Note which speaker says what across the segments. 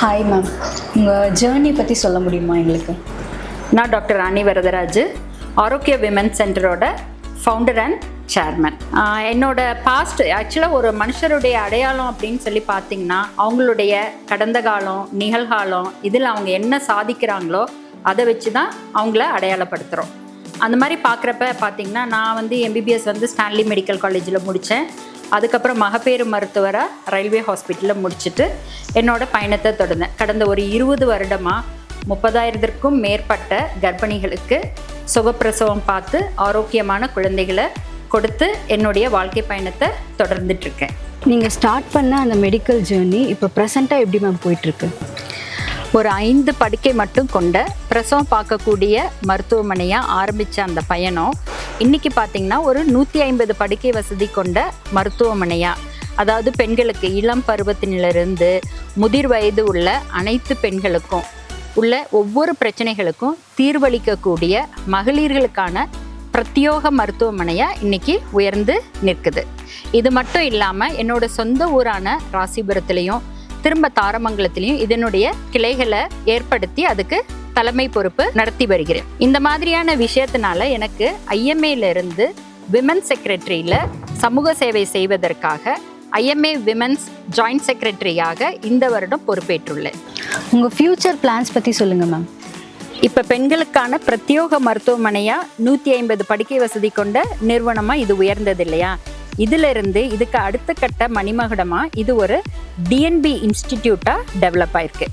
Speaker 1: Hi ma'am, உங்கள் journey பற்றி சொல்ல முடியுமா எங்களுக்கு?
Speaker 2: நான் doctor Rani Varadaraj, Aarogya women சென்டரோட founder and chairman. என்னோட பாஸ்ட் ஆக்சுவலாக ஒரு மனுஷருடைய அடையாளம் அப்படின்னு சொல்லி பார்த்தீங்கன்னா அவங்களுடைய கடந்த காலம், நிகழ்காலம், இதில் அவங்க என்ன சாதிக்கிறாங்களோ அதை வச்சு தான் அவங்கள அடையாளப்படுத்துகிறோம். அந்த மாதிரி பார்க்குறப்ப பார்த்தீங்கன்னா நான் எம்பிபிஎஸ் ஸ்டான்லி மெடிக்கல் காலேஜில் முடித்தேன். அதுக்கப்புறம் மகப்பேறு மருத்துவராக ரயில்வே ஹாஸ்பிட்டலில் முடிச்சுட்டு என்னோடய பயணத்தை தொடர்ந்தேன். கடந்த ஒரு 20 வருடமாக 30,000க்கும் மேற்பட்ட கர்ப்பிணிகளுக்கு சுகப்பிரசவம் பார்த்து ஆரோக்கியமான குழந்தைகளை கொடுத்து என்னுடைய வாழ்க்கை பயணத்தை தொடர்ந்துட்டுருக்கேன்.
Speaker 1: நீங்கள் ஸ்டார்ட் பண்ண அந்த மெடிக்கல் ஜேர்னி இப்போ ப்ரெசண்ட்டாக எப்படி மேம் போயிட்டுருக்கு?
Speaker 2: ஒரு 5 படுக்கை மட்டும் கொண்ட பிரசவம் பார்க்கக்கூடிய மருத்துவமனையாக ஆரம்பித்த அந்த பயணம் இன்றைக்கி பார்த்திங்கன்னா ஒரு 150 படுக்கை வசதி கொண்ட மருத்துவமனையாக, அதாவது பெண்களுக்கு இளம் பருவத்தினிலிருந்து முதிர் வயது உள்ள அனைத்து பெண்களுக்கும் உள்ள ஒவ்வொரு பிரச்சனைகளுக்கும் தீர்வளிக்கக்கூடிய மகளிர்களுக்கான பிரத்யோக மருத்துவமனையாக இன்றைக்கி உயர்ந்து நிற்குது. இது மட்டும் இல்லாமல் என்னோட சொந்த ஊரான ராசிபுரத்துலேயும் திரும்ப தாரமங்கலத்திலையும் இதனுடைய கிளைகளை ஏற்படுத்தி அதுக்கு தலைமை பொறுப்பு நடத்தி வருகிறேன். இந்த மாதிரியான விஷயத்தினால எனக்கு ஐஎம்ஏலேருந்து விமன் செக்ரட்டரியில் சமூக சேவை செய்வதற்காக ஐஎம்ஏ விமன்ஸ் ஜாயிண்ட் செக்ரட்டரியாக இந்த வருடம் பொறுப்பேற்றுள்ளேன்.
Speaker 1: உங்கள் ஃப்யூச்சர் பிளான்ஸ் பற்றி சொல்லுங்கள் மேம்.
Speaker 2: இப்போ பெண்களுக்கான பிரத்யோக மருத்துவமனையாக 150 படுக்கை வசதி கொண்ட நிறுவனமாக இது உயர்ந்தது இல்லையா? இதிலிருந்து இதுக்கு அடுத்த கட்ட மணிமகுடமாக இது ஒரு டிஎன்பி இன்ஸ்டிடியூட்டாக டெவலப் ஆயிருக்கு.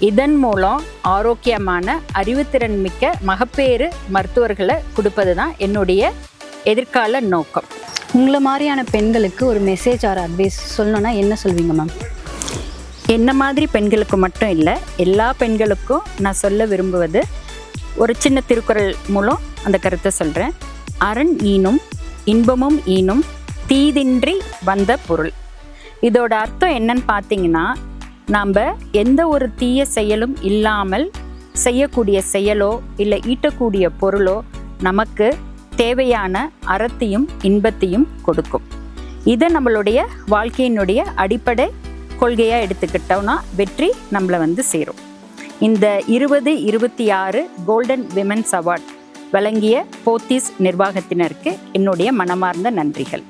Speaker 2: இதன் மூலம் ஆரோக்கியமான அறிவுத்திறன் மிக்க மகப்பேறு மருத்துவர்களை கொடுப்பது தான் என்னுடைய எதிர்கால நோக்கம்.
Speaker 1: உங்களை மாதிரியான பெண்களுக்கு ஒரு மெசேஜ் ஆர் அட்வைஸ் சொல்லணுன்னா என்ன சொல்வீங்க மேம்?
Speaker 2: என்ன மாதிரி பெண்களுக்கு மட்டும் இல்லை, எல்லா பெண்களுக்கும் நான் சொல்ல விரும்புவது ஒரு சின்ன திருக்குறள் மூலம் அந்த கருத்தை சொல்கிறேன். அரண் ஈனும் இன்பமும் ஈனும் தீதின்றி வந்த பொருள். இதோட அர்த்தம் என்னன்னு பார்த்தீங்கன்னா, நாம் எந்த ஒரு தீய செயலும் இல்லாமல் செய்யக்கூடிய செயலோ இல்லை ஈட்டக்கூடிய பொருளோ நமக்கு தேவையான அறத்தையும் இன்பத்தையும் கொடுக்கும். இதை நம்மளுடைய வாழ்க்கையினுடைய அடிப்படை கொள்கையாக எடுத்துக்கிட்டோம்னா வெற்றி நம்மளை சேரும். இந்த 2026 கோல்டன் விமென்ஸ் அவார்ட் வழங்கிய போத்தீஸ் நிர்வாகத்தினருக்கு என்னுடைய மனமார்ந்த நன்றிகள்.